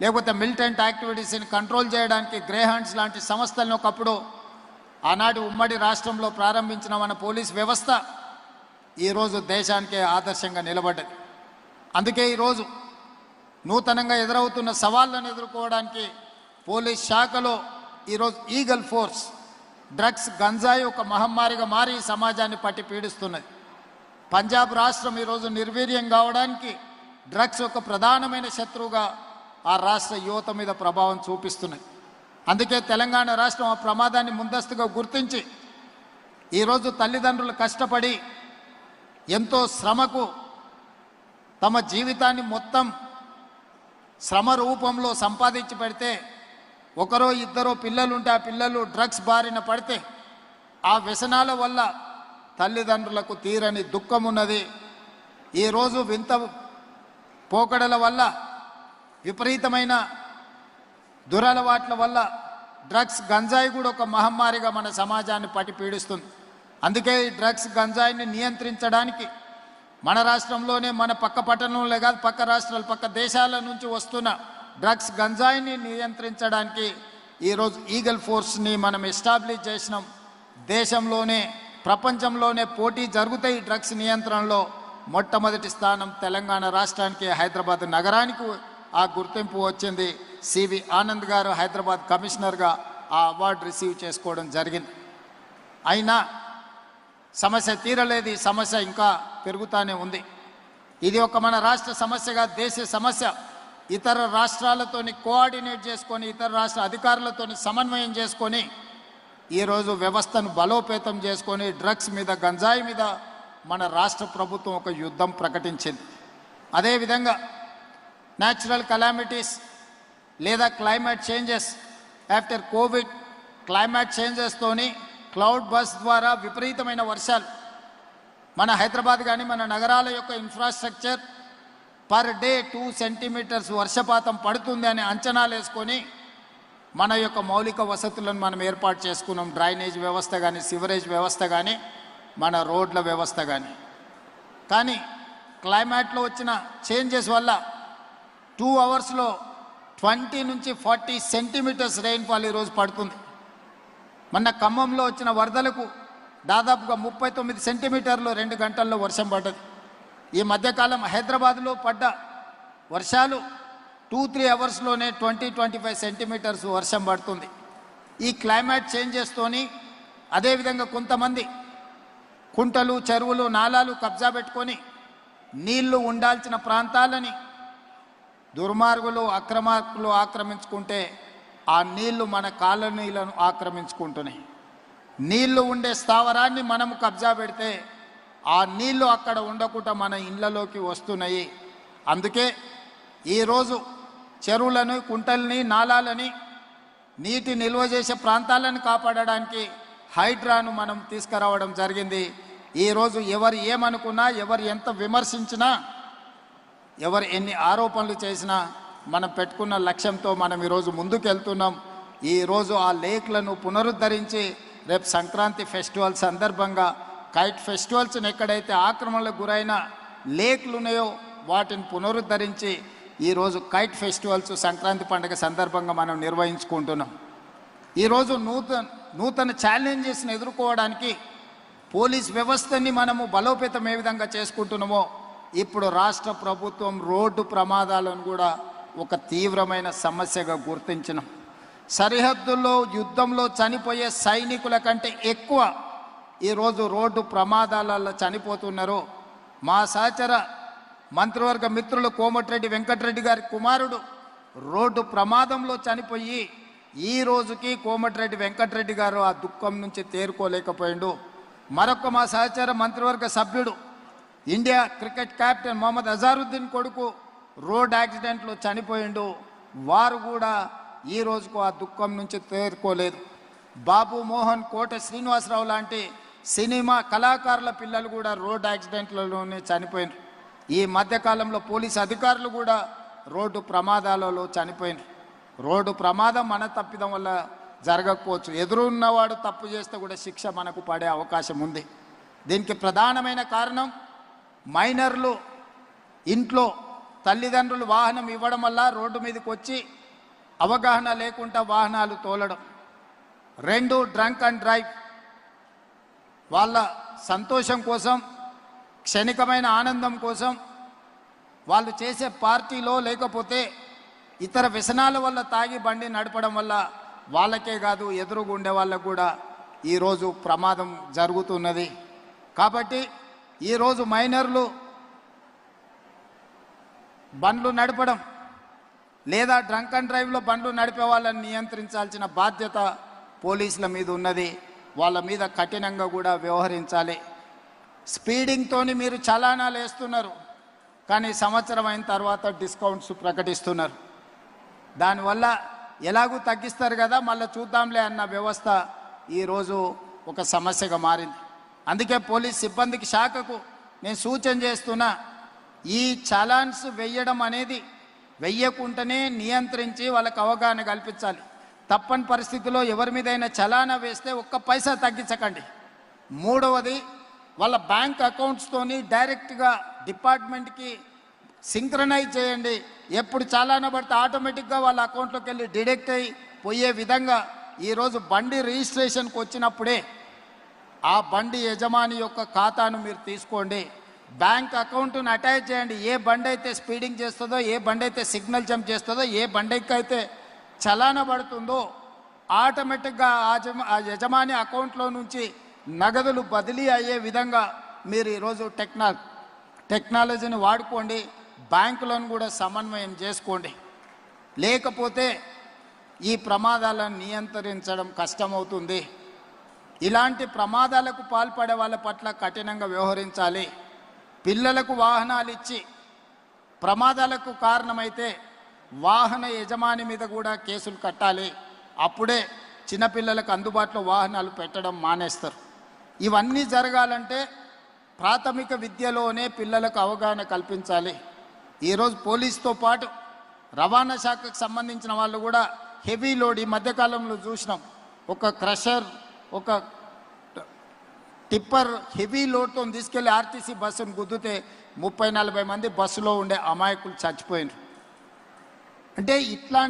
లేకపోతే militant యాక్టివిటీస్ని control చేయడానికి Greyhounds లాంటి సంస్థలను ఒకప్పుడు ఆనాటి ఉమ్మడి రాష్ట్రంలో ప్రారంభించిన మన పోలీస్ వ్యవస్థ ఈరోజు దేశానికే ఆదర్శంగా నిలబడ్డది. అందుకే ఈరోజు నూతనంగా ఎదురవుతున్న సవాళ్ళను ఎదుర్కోవడానికి పోలీస్ శాఖలో ఈరోజు ఈగల్ ఫోర్స్ డ్రగ్స్ గంజాయి ఒక మహమ్మారిగా మారి సమాజాన్ని పట్టి పీడిస్తున్నది. పంజాబ్ రాష్ట్రం ఈరోజు నిర్వీర్యం కావడానికి డ్రగ్స్ ఒక ప్రధానమైన శత్రువుగా ఆ రాష్ట్ర యువత మీద ప్రభావం చూపిస్తున్నాయి. అందుకే తెలంగాణ రాష్ట్రం ఆ ప్రమాదాన్ని ముందస్తుగా గుర్తించి ఈరోజు తల్లిదండ్రులు కష్టపడి ఎంతో శ్రమకు తమ జీవితాన్ని మొత్తం శ్రమ రూపంలో సంపాదించి పెడితే ఒకరో ఇద్దరో పిల్లలుంటే ఆ పిల్లలు డ్రగ్స్ బారిన పడితే ఆ వ్యసనాల వల్ల తల్లిదండ్రులకు తీరని దుఃఖం ఉన్నది. ఈరోజు వింత పోకడల వల్ల విపరీతమైన దురలవాట్ల వల్ల డ్రగ్స్ గంజాయి కూడా ఒక మహమ్మారిగా మన సమాజాన్ని పట్టి పీడిస్తుంది. అందుకే ఈ డ్రగ్స్ గంజాయిని నియంత్రించడానికి మన రాష్ట్రంలోనే మన పక్క పట్టణంలో కాదు పక్క రాష్ట్రాలు పక్క దేశాల నుంచి వస్తున్న డ్రగ్స్ గంజాయిని నియంత్రించడానికి ఈరోజు ఈగల్ ఫోర్స్ని మనం ఎస్టాబ్లిష్ చేసినాం. దేశంలోనే ప్రపంచంలోనే పోటీ జరుగుతాయి డ్రగ్స్ నియంత్రణలో. మొట్టమొదటి స్థానం తెలంగాణ రాష్ట్రానికి హైదరాబాద్ నగరానికి ఆ గుర్తింపు వచ్చింది. సివి ఆనంద్ గారు హైదరాబాద్ కమిషనర్గా ఆ అవార్డు రిసీవ్ చేసుకోవడం జరిగింది. అయినా సమస్య తీరలేదు. ఈ సమస్య ఇంకా పెరుగుతూనే ఉంది. ఇది ఒక మన రాష్ట్ర సమస్యగా దేశ సమస్య. ఇతర రాష్ట్రాలతోని కోఆర్డినేట్ చేసుకొని ఇతర రాష్ట్ర అధికారులతోని సమన్వయం చేసుకొని ఈరోజు వ్యవస్థను బలోపేతం చేసుకొని డ్రగ్స్ మీద గంజాయి మీద మన రాష్ట్ర ప్రభుత్వం ఒక యుద్ధం ప్రకటించింది. అదేవిధంగా న్యాచురల్ కలామిటీస్ లేదా climate changes after covid climate చేంజెస్తోని క్లౌడ్ బస్ ద్వారా విపరీతమైన వర్షాలు మన హైదరాబాద్ కానీ మన నగరాల యొక్క ఇన్ఫ్రాస్ట్రక్చర్ పర్ డే 2 సెంటీమీటర్స్ వర్షపాతం పడుతుంది అని అంచనాలు వేసుకొని మన యొక్క మౌలిక వసతులను మనం ఏర్పాటు చేసుకున్నాం. డ్రైనేజ్ వ్యవస్థ కానీ సివరేజ్ వ్యవస్థ కానీ మన రోడ్ల వ్యవస్థ కానీ క్లైమేట్లో వచ్చిన చేంజెస్ వల్ల 2 అవర్స్లో 20 నుంచి 40 సెంటీమీటర్స్ రెయిన్ఫాల్ ఈరోజు పడుతుంది. మొన్న ఖమ్మంలో వచ్చిన వరదలకు దాదాపుగా 39 సెంటీమీటర్లు 2 గంటల్లో వర్షం పడ్డది. ఈ మధ్యకాలం హైదరాబాద్లో పడ్డ వర్షాలు 2-3 అవర్స్లోనే 20-25 సెంటీమీటర్స్ వర్షం పడుతుంది. ఈ క్లైమేట్ చేంజెస్తోని అదేవిధంగా కొంతమంది కుంటలు చెరువులు నాలాలు కబ్జా పెట్టుకొని నీళ్లు ఉండాల్సిన ప్రాంతాలని దుర్మార్గులు అక్రమార్కులు ఆక్రమించుకుంటే ఆ నీళ్లు మన కాలనీలను ఆక్రమించుకుంటున్నాయి. నీళ్లు ఉండే స్థావరాన్ని మనము కబ్జా పెడితే ఆ నీళ్లు అక్కడ ఉండకుండా మన ఇళ్లలోకి వస్తున్నాయి. అందుకే ఈరోజు చెరువులను కుంటల్ని నాలాలని నీటి నిల్వ చేసే ప్రాంతాలను కాపాడడానికి హైడ్రాను మనం తీసుకురావడం జరిగింది. ఈరోజు ఎవరు ఏమనుకున్నా ఎవరు ఎంత విమర్శించినా ఎవరు ఎన్ని ఆరోపణలు చేసినా మనం పెట్టుకున్న లక్ష్యంతో మనం ఈరోజు ముందుకెళ్తున్నాం. ఈరోజు ఆ లేక్లను పునరుద్ధరించి రేపు సంక్రాంతి ఫెస్టివల్ సందర్భంగా కైట్ ఫెస్టివల్స్ని ఎక్కడైతే ఆక్రమణలకు గురైన లేక్లు ఉన్నాయో వాటిని పునరుద్ధరించి ఈరోజు కైట్ ఫెస్టివల్స్ సంక్రాంతి పండుగ సందర్భంగా మనం నిర్వహించుకుంటున్నాం. ఈరోజు నూతన ఛాలెంజెస్ని ఎదుర్కోవడానికి పోలీస్ వ్యవస్థని మనము బలోపేతం ఏ విధంగా చేసుకుంటున్నామో ఇప్పుడు రాష్ట్ర ప్రభుత్వం రోడ్డు ప్రమాదాలను కూడా ఒక తీవ్రమైన సమస్యగా గుర్తించినాం. సరిహద్దుల్లో యుద్ధంలో చనిపోయే సైనికుల కంటే ఎక్కువ ఈరోజు రోడ్డు ప్రమాదాలలో చనిపోతున్నారు. మా సహచర మంత్రివర్గ మిత్రులు కోమటిరెడ్డి వెంకటరెడ్డి గారి కుమారుడు రోడ్డు ప్రమాదంలో చనిపోయి ఈ రోజుకి కోమటిరెడ్డి వెంకటరెడ్డి గారు ఆ దుఃఖం నుంచి తేరుకోలేకపోయిండు. మరొక మా సహచర మంత్రివర్గ సభ్యుడు India cricket captain Mohammad Azharuddin కొడుకు రోడ్ యాక్సిడెంట్లో చనిపోయిండు. వారు కూడా ఈ రోజుకు ఆ దుఃఖం నుంచి తేరుకోలేదు. బాబు మోహన్ కోట శ్రీనివాసరావు లాంటి సినిమా కళాకారుల పిల్లలు కూడా రోడ్ యాక్సిడెంట్లలోనే చనిపోయినారు. ఈ మధ్యకాలంలో పోలీస్ అధికారులు కూడా రోడ్డు ప్రమాదాలలో చనిపోయినారు. రోడ్డు ప్రమాదం మన తప్పిదం వల్ల జరగకపోవచ్చు, ఎదురున్నవాడు తప్పు చేస్తే కూడా శిక్ష మనకు పడే అవకాశం ఉంది. దీనికి ప్రధానమైన కారణం మైనర్లు ఇంట్లో తల్లిదండ్రులు వాహనం ఇవ్వడం వల్ల రోడ్డు మీదకి వచ్చి అవగాహన లేకుండా వాహనాలు తోలడం. 2 డ్రంక్ అండ్ డ్రైవ్. వాళ్ళ సంతోషం కోసం, క్షణికమైన ఆనందం కోసం వాళ్ళు చేసే పార్టీలో లేకపోతే ఇతర వ్యసనాల వల్ల తాగి బండి నడపడం వల్ల వాళ్ళకే కాదు ఎదురుగుండే వాళ్ళకు కూడా ఈరోజు ప్రమాదం జరుగుతున్నది. కాబట్టి ఈరోజు మైనర్లు బండ్లు నడపడం లేదా డ్రంక్ అండ్ డ్రైవ్లో బండ్లు నడిపే వాళ్ళని నియంత్రించాల్సిన బాధ్యత పోలీసుల మీద ఉన్నది. వాళ్ళ మీద కఠినంగా కూడా వ్యవహరించాలి. స్పీడింగ్తోని మీరు చలానాలు వేస్తున్నారు, కానీ సంవత్సరం అయిన తర్వాత డిస్కౌంట్స్ ప్రకటిస్తున్నారు. దానివల్ల ఎలాగూ తగ్గిస్తారు కదా, మళ్ళీ చూద్దాంలే అన్న వ్యవస్థ ఈరోజు ఒక సమస్యగా మారింది. అందుకే పోలీస్ సిబ్బందికి శాఖకు నేను సూచన చేస్తున్నా, ఈ చలాన్స్ వెయ్యడం అనేది వెయ్యకుండానే నియంత్రించి వాళ్ళకు అవగాహన కల్పించాలి. తప్పని పరిస్థితుల్లో ఎవరి మీదైనా చలానా వేస్తే ఒక్క పైసా తగ్గించకండి. మూడవది, వాళ్ళ బ్యాంక్ అకౌంట్స్తోని డైరెక్ట్గా డిపార్ట్మెంట్కి సింక్రనైజ్ చేయండి. ఎప్పుడు చలానా పడితే ఆటోమేటిక్గా వాళ్ళ అకౌంట్లోకి వెళ్ళి డిడక్ట్ అయ్యి పోయే విధంగా ఈరోజు బండి రిజిస్ట్రేషన్కి వచ్చినప్పుడే ఆ బండి యజమాని యొక్క ఖాతాను మీరు తీసుకోండి, బ్యాంక్ అకౌంట్ను అటాచ్ చేయండి. ఏ బండి అయితే స్పీడింగ్ చేస్తుందో, ఏ బండి అయితే సిగ్నల్ జంప్ చేస్తుందో, ఏ బండికి అయితే చలానా పడుతుందో ఆటోమేటిక్గా ఆ యజమాని అకౌంట్లో నుంచి నగదులు బదిలీ అయ్యే విధంగా మీరు ఈరోజు టెక్నాలజీని వాడుకోండి. బ్యాంకులను కూడా సమన్వయం చేసుకోండి. లేకపోతే ఈ ప్రమాదాలను నియంత్రించడం కష్టమవుతుంది. ఇలాంటి ప్రమాదాలకు పాల్పడే వాళ్ళ పట్ల కఠినంగా వ్యవహరించాలి. పిల్లలకు వాహనాలు ఇచ్చి ప్రమాదాలకు కారణమైతే వాహన యజమాని మీద కూడా కేసులు కట్టాలి. అప్పుడే చిన్నపిల్లలకు అందుబాటులో వాహనాలు పెట్టడం మానేస్తారు. ఇవన్నీ జరగాలంటే ప్రాథమిక విద్యలోనే పిల్లలకు అవగాహన కల్పించాలి. ఈరోజు పోలీసుతో పాటు రవాణా శాఖకు సంబంధించిన వాళ్ళు కూడా హెవీ లోడ్ ఈ మధ్యకాలంలో చూసినాం. ఒక క్రషర్, ఒక టిప్పర్ హెవీ లోడ్తో తీసుకెళ్లి ఆర్టీసీ బస్సును గుద్దితే 30-40 మంది బస్సులో ఉండే అమాయకులు చచ్చిపోయినారు. అంటే ఇట్లా